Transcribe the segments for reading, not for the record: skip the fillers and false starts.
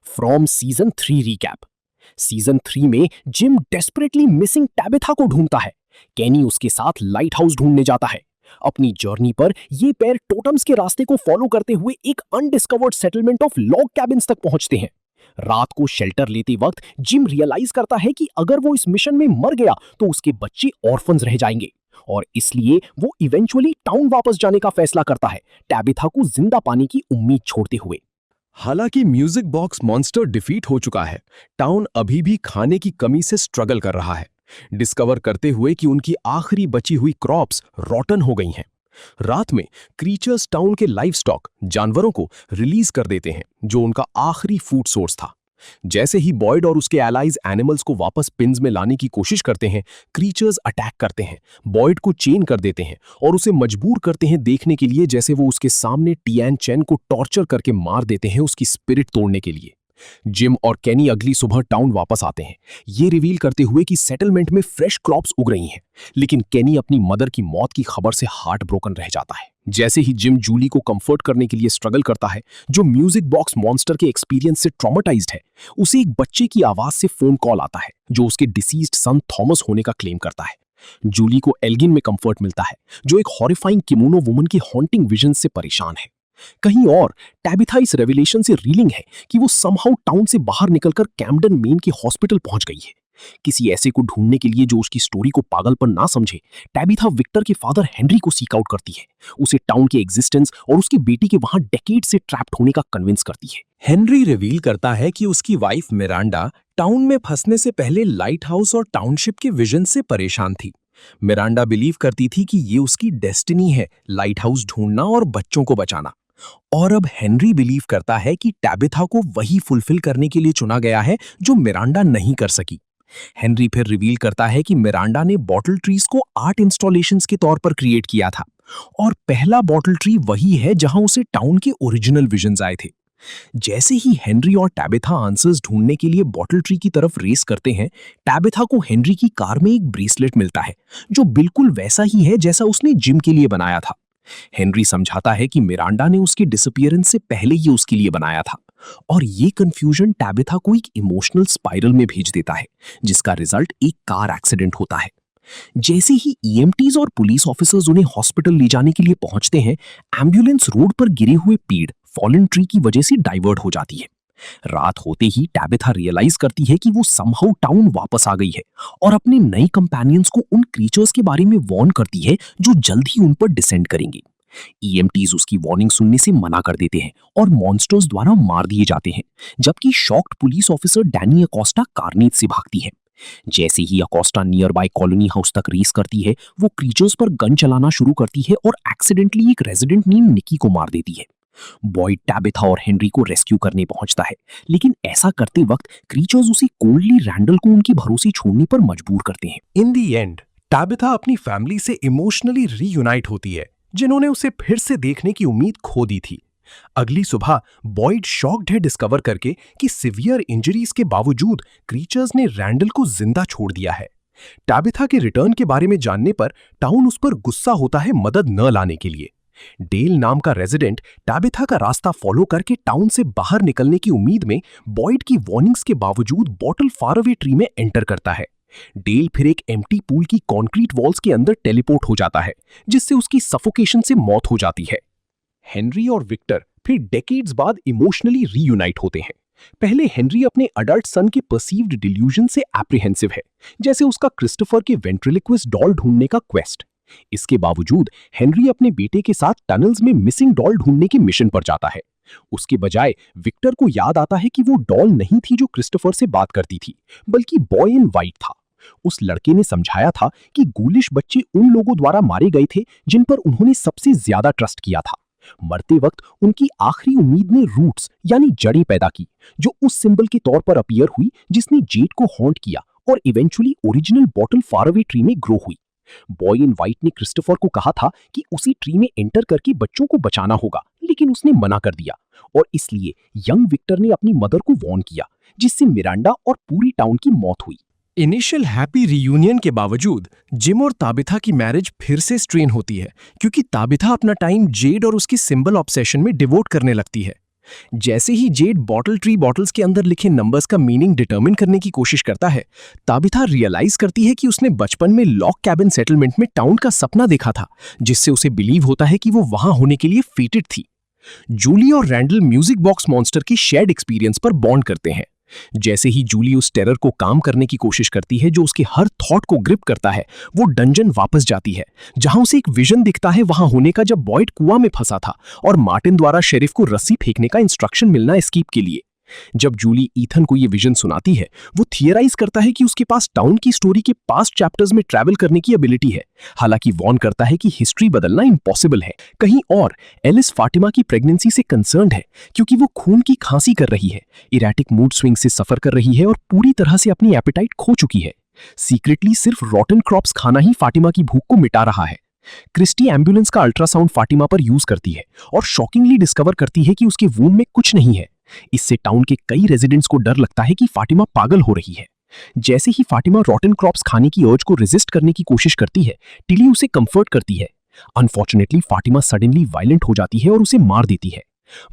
From season 3 recap. Season 3 में gym desperately missing Tabitha को ढूंढता है। केनी उसके साथ लाइट हाउस ढूंढने जाता है। अपनी जर्नी पर ये पैर टोटम्स के रास्ते को फॉलो करते हुए एक undiscovered settlement of log cabins तक पहुंचते हैं। रात को शेल्टर लेते वक्त जिम रियलाइज करता है कि अगर वो इस मिशन में मर गया तो उसके बच्चे ऑर्फन्स रह जाएंगे, और इसलिए वो इवेंचुअली टाउन वापस जाने का फैसला करता है, टैबिथा को जिंदा पाने की उम्मीद छोड़ते हुए। हालांकि म्यूजिक बॉक्स मॉन्स्टर डिफीट हो चुका है, टाउन अभी भी खाने की कमी से स्ट्रगल कर रहा है, डिस्कवर करते हुए कि उनकी आखिरी बची हुई क्रॉप्स रॉटन हो गई हैं। रात में क्रीचर्स टाउन के लाइव स्टॉक जानवरों को रिलीज कर देते हैं, जो उनका आखिरी फूड सोर्स था। जैसे ही बॉयड और उसके एलाइज एनिमल्स को वापस पिंस में लाने की कोशिश करते हैं, क्रीचर्स अटैक करते हैं, बॉयड को चेन कर देते हैं और उसे मजबूर करते हैं देखने के लिए जैसे वो उसके सामने टियान चेन को टॉर्चर करके मार देते हैं उसकी स्पिरिट तोड़ने के लिए। जिम और केनी अगली सुबह टाउन वापस आते हैं, ये रिवील करते हुए कि सेटलमेंट में फ्रेश क्रॉप्स उग रही हैं, लेकिन केनी अपनी मदर की मौत की खबर से हार्ट ब्रोकन रह जाता है। जैसे ही जिम जूली को कंफर्ट करने के लिए स्ट्रगल करता है, जो म्यूजिक बॉक्स मॉन्स्टर के एक्सपीरियंस से ट्रॉमेटाइज्ड है, उसे एक बच्चे की आवाज से फोन कॉल आता है जो उसके डिसीज्ड सन थॉमस होने का क्लेम करता है। जूली को एल्गिन में कंफर्ट मिलता है, जो एक हॉरिफाइंग किमोनो वुमन की हॉन्टिंग विजन से परेशान है। कहीं और टैबिथा इस रेवलेशन से रीलिंग है कि वो समहाउ टाउन से बाहर निकलकर कैम्पडन मेन के हॉस्पिटल पहुंच गई है, किसी ऐसे को ढूंढने के लिए जो उसकी स्टोरी को पागलपन ना समझे। टैबिथा विक्टर के फादर हेनरी को सीक आउट करती है, उसे टाउन के एग्जिस्टेंस और उसकी बेटी के वहां डेकेड से ट्रैप्ड होने का कन्विंस करती है। हेनरी रिवील करता है कि उसकी वाइफ मिरांडा टाउन में फंसने से पहले लाइट हाउस और टाउनशिप के विजन से परेशान थी। मिरांडा बिलीव करती थी कि ये उसकी डेस्टिनी है, लाइट हाउस ढूंढना और बच्चों को बचाना। और अब हेनरी बिलीव करता है कि टैबिथा को वही फुलफिल करने के लिए चुना गया है जो मिरांडा नहीं कर सकी। हेनरी फिर रिवील करता है कि मिरांडा ने बॉटल ट्रीज को आर्ट इंस्टॉलेशंस के तौर पर क्रिएट किया था, और पहला बॉटल ट्री वही है जहां उसे टाउन के ओरिजिनल विजन्स आए थे। जैसे ही हेनरी और टैबिथा आंसर्स ढूंढने के लिए बॉटल ट्री की तरफ रेस करते हैं, टैबिथा को हेनरी की कार में एक ब्रेसलेट मिलता है जो बिल्कुल वैसा ही है जैसा उसने जिम के लिए बनाया था। हेनरी समझाता है कि मिरांडा ने उसके डिसअपीयरेंस से पहले ही उसके लिए बनाया था, और ये कंफ्यूजन टैबिथा को एक इमोशनल स्पाइरल में भेज देता है, जिसका रिजल्ट एक कार एक्सीडेंट होता है। जैसे ही ईएमटीज और पुलिस ऑफिसर्स उन्हें हॉस्पिटल ले जाने के लिए पहुंचते हैं, एम्बुलेंस रोड पर गिरे हुए पेड़ फॉलन ट्री की वजह से डाइवर्ट हो जाती है। रात होते ही टैबिथा रियलाइज करती है कि वो समहाउ टाउन वापस आ गई है, और अपने नए कंपेनियंस को उन क्रीचर्स के बारे में वार्न करती है जो जल्द ही उन पर डिसेंड करेंगे। ईएमटीज उसकी वार्निंग सुनने से मना कर देते हैं और मॉन्स्टर्स द्वारा मार दिए जाते हैं, जबकि shocked police officer Danny Acosta carnage से भागती है। जैसे ही Acosta nearby colony house तक रेस करती है, वो क्रीचर्स पर गन चलाना शुरू करती है और एक्सीडेंटली एक रेजिडेंट नेम निकी को मार देती है। बॉयड टैबिथा और हेनरी को रेस्क्यू करने पहुंचता है, लेकिन ऐसा करते वक्त क्रीचर्स उसे कोल्डली रैंडल को उनके भरोसे छोड़ने पर मजबूर करते हैं। इन दी एंड टैबिथा अपनी फैमिली से इमोशनली रीयूनाइट होती है, जिन्होंने उसे फिर से देखने की उम्मीद खो दी थी। अगली सुबह बॉयड शॉक्ड है डिस्कवर करके कि सिवियर इंजरीज के बावजूद क्रीचर्स ने रैंडल को जिंदा छोड़ दिया है। टैबिथा के रिटर्न के बारे में जानने पर टाउन उस पर गुस्सा होता है मदद न लाने के लिए। डेल नाम का रेजिडेंट टैबिथा का रास्ता फॉलो करके टाउन से बाहर निकलने की उम्मीद में बॉयड की वार्निंग्स के बावजूद बॉटल फार अवे ट्री में एंटर करता है। डेल फिर एक एम्प्टी पूल की कंक्रीट वॉल्स के अंदर टेलीपोर्ट हो जाता है, जिससे उसकी सफोकेशन से मौत हो जाती है। हेनरी और विक्टर फिर डेकेड्स बाद इमोशनली रीयूनाइट होते हैं। पहले हेनरी अपने अडल्ट सन के परसीव्ड डिल्यूजन से एप्रीहेंसिव है, जैसे उसका क्रिस्टोफर के वेंट्रिलिक्विस डॉल ढूंढने का क्वेस्ट। इसके बावजूद हेनरी अपने बेटे के साथ टनल्स में मिसिंग डॉल ढूंढने के मिशन पर जाता है। उसके बजाय विक्टर को याद आता है कि वो डॉल नहीं थी जो क्रिस्टोफर से बात करती थी, बल्कि बॉय इन वाइट था। उस लड़के ने समझाया था कि गूलिश बच्चे उन लोगों द्वारा मारे गए थे जिन पर उन्होंने सबसे ज्यादा ट्रस्ट किया था। मरते वक्त उनकी आखिरी उम्मीद ने रूट्स यानी जड़ें पैदा की, जो उस सिंबल के तौर पर अपीयर हुई जिसने जेड को हॉन्ट किया और eventually original bottle far away tree में ग्रो हुई। बॉय इन वाइट ने क्रिस्टोफर को कहा था कि उसी ट्री में एंटर करके बच्चों को बचाना होगा, लेकिन उसने मना कर दिया, और इसलिए यंग विक्टर ने अपनी मदर को वार्न किया, जिससे मिरांडा और पूरी टाउन की मौत हुई। इनिशियल हैप्पी रियूनियन के बावजूद जिम और ताबिथा की मैरिज फिर से स्ट्रेन होती है, क्योंकि ताबिथा अपना टाइम जेड और उसकी सिंबल ऑब्सेशन में डिवोट करने लगती है। जैसे ही जेड बॉटल ट्री बॉटल्स के अंदर लिखे नंबर्स का मीनिंग डिटरमिन करने की कोशिश करता है, ताबिथा रियलाइज करती है कि उसने बचपन में लॉक कैबिन सेटलमेंट में टाउन का सपना देखा था, जिससे उसे बिलीव होता है कि वो वहां होने के लिए फेटेड थी। जूली और रैंडल म्यूजिक बॉक्स मॉन्स्टर की शेयर्ड एक्सपीरियंस पर बॉन्ड करते हैं। जैसे ही जूली उस टेरर को काम करने की कोशिश करती है जो उसके हर थॉट को ग्रिप करता है, वो डंजन वापस जाती है जहां उसे एक विजन दिखता है वहां होने का जब बॉयड कुआं में फंसा था और मार्टिन द्वारा शेरिफ को रस्सी फेंकने का इंस्ट्रक्शन मिलना एस्केप के लिए। जब जूली ईथन को ये विजन सुनाती है, वो थियराइज करता है कि उसके पास टाउन की स्टोरी के पास्ट चैप्टर्स में ट्रैवल करने की एबिलिटी है। हालांकि वॉर्न करता है कि हिस्ट्री बदलना इम्पॉसिबल है। कहीं और एलिस फातिमा की प्रेगनेंसी से कंसर्न्ड है क्योंकि वो खून की खांसी कर रही है, इरेटिक मूड स्विंग से सफर कर रही है और पूरी तरह से अपनी एपेटाइट खो चुकी है। सीक्रेटली सिर्फ रॉटन क्रॉप्स खाना ही फातिमा की भूख को मिटा रहा है। क्रिस्टी एम्बुलेंस का अल्ट्रासाउंड फातिमा पर यूज करती है और शॉकिंगली डिस्कवर करती है कि उसके वूंड में कुछ नहीं है। इससे टाउन के कई रेजिडेंट्स को डर लगता है कि फातिमा पागल हो रही है। जैसे ही फातिमा रॉटन क्रॉप्स खाने की अर्ज को रेजिस्ट करने की कोशिश करती है, टिली उसे कंफर्ट करती है। अनफॉर्चुनेटली फातिमा सडनली वायलेंट हो जाती है और उसे मार देती है।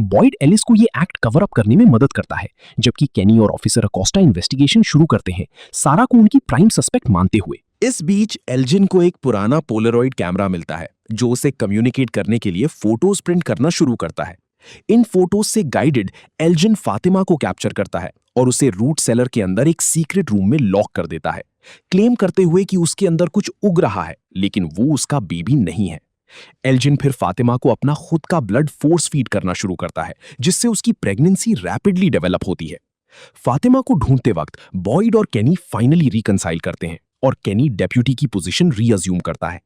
बॉयड एलिस को ये एक्ट कवर अप करने में मदद करता है, जबकि केनी और ऑफिसर अकोस्टा इन्वेस्टिगेशन शुरू करते हैं, सारा को उनकी प्राइम सस्पेक्ट मानते हुए। इस बीच एल्जिन को एक पुराना पोलरॉइड कैमरा मिलता है जो उसे कम्युनिकेट करने के लिए फोटोज प्रिंट करना शुरू करता है। इन फोटोज से गाइडेड एल्जिन फातिमा को कैप्चर करता है और उसे रूट सेलर के अंदर एक सीक्रेट रूम में लॉक कर देता है, क्लेम करते हुए कि उसके अंदर कुछ उग रहा है, लेकिन वो उसका बेबी नहीं है। एल्जिन फिर फातिमा को अपना खुद का ब्लड फोर्स फीड करना शुरू करता है, जिससे उसकी प्रेगनेंसी रैपिडली डेवलप होती है। फातिमा को ढूंढते वक्त बॉयड और केनी फाइनली रिकंसाइल करते हैं और केनी डेप्यूटी की पोजीशन रीअज्यूम करता है।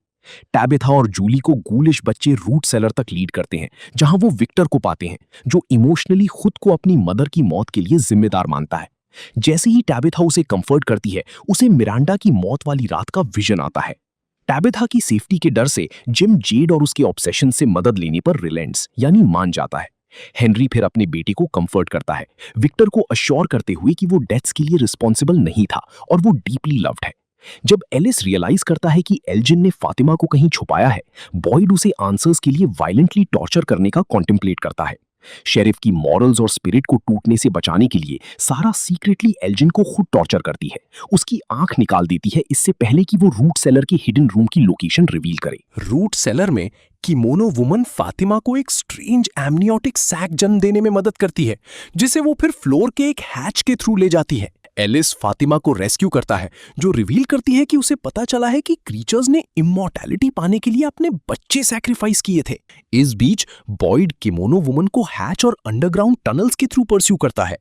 टैबिथा और जूली को गूलिश बच्चे रूट सेलर तक लीड करते हैं, जहां वो विक्टर को पाते हैं, जो इमोशनली खुद को अपनी मदर की मौत के लिए जिम्मेदार मानता है। जैसे ही टैबिथा उसे कंफर्ट करती है, उसे मिरांडा की मौत वाली रात का विजन आता है। टैबिथा की सेफ्टी के डर से जिम जेड और उसके ऑब्सेशन से मदद लेने पर रिलेंट्स यानी मान जाता है। हेनरी फिर अपने बेटे को कंफर्ट करता है, विक्टर को अश्योर करते हुए कि वो डेथ्स के लिए रिस्पॉन्सिबल नहीं था और वो डीपली लव्ड है। जब एलिस रियलाइज करता है कि एल्जिन ने फातिमा को कहीं छुपाया है, बॉयड उसे आंसर्स के लिए वायलेंटली टॉर्चर करने का कॉन्टेम्पलेट करता है। शेरिफ की मॉरल्स और स्पिरिट को टूटने से बचाने के लिए सारा सीक्रेटली एल्जिन को खुद टॉर्चर करती है, उसकी आंख निकाल देती है इससे पहले कि वो रूट सेलर के हिडन रूम की लोकेशन रिवील करे। रूट सेलर में किमोनो वुमन फातिमा को एक स्ट्रेंज एमनियोटिक सैक जन्म देने में मदद करती है, जिसे वो फिर फ्लोर के एक हैच के थ्रू ले जाती है। एलिस फातिमा को रेस्क्यू करता है, जो रिवील करती है कि उसे पता चला है कि क्रीचर्स ने इमॉर्टैलिटी पाने के लिए अपने बच्चे सैक्रिफाइस किए थे। इस बीच बॉयड किमोनो वुमन को हैच और अंडरग्राउंड टनल्स के थ्रू परस्यू करता है।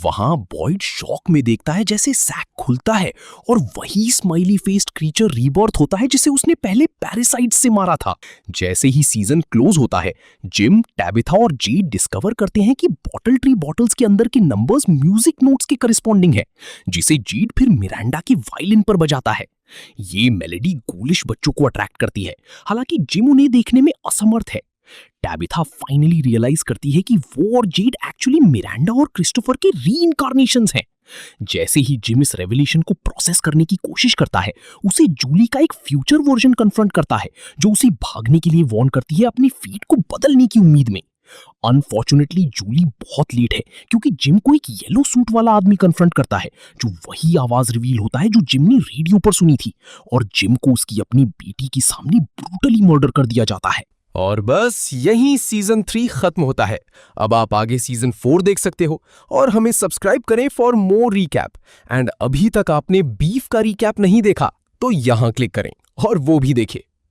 वहां बॉयड शॉक में देखता है जैसे सैक खुलता है और वही स्माइली फेस्ड क्रीचर रीबर्थ होता है जिसे उसने पहले पैरासाइट से मारा था। जैसे ही सीजन क्लोज होता है, जिम, टैबिथा और जेड डिस्कवर करते हैं कि बॉटल ट्री बॉटल्स के अंदर के नंबर्स म्यूजिक नोट्स के करिस्पॉन्डिंग है, जिसे जेड फिर मिरांडा के वायलिन पर बजाता है। ये मेलोडी गूलिश बच्चों को अट्रैक्ट करती है, हालांकि जिम उन्हें देखने में असमर्थ है। टैबिथा फाइनली रियलाइज करती है कि वो और जेड एक्चुअली मिरांडा और क्रिस्टोफर के रीइंकार्नेशंस हैं। जैसे ही जिम इस रेवलेशन को प्रोसेस करने की कोशिश करता है, उसे जूली का एक फ्यूचर वर्जन कन्फ्रंट करता है, जो उसे भागने के लिए वार्न करती है अपनी फीट को बदलने की उम्मीद में। अनफॉर्चुनेटली जूली बहुत लेट है, क्योंकि जिम को एक येलो सूट वाला आदमी कन्फ्रंट करता है, जो वही आवाज रिवील होता है जो जिम ने रेडियो पर सुनी थी, और जिम को उसकी अपनी बेटी के सामने ब्रूटली मर्डर कर दिया जाता है। और बस यहीं सीजन 3 खत्म होता है। अब आप आगे सीजन 4 देख सकते हो और हमें सब्सक्राइब करें फॉर मोर रिकैप। एंड अभी तक आपने बीफ का रिकैप नहीं देखा तो यहां क्लिक करें और वो भी देखें।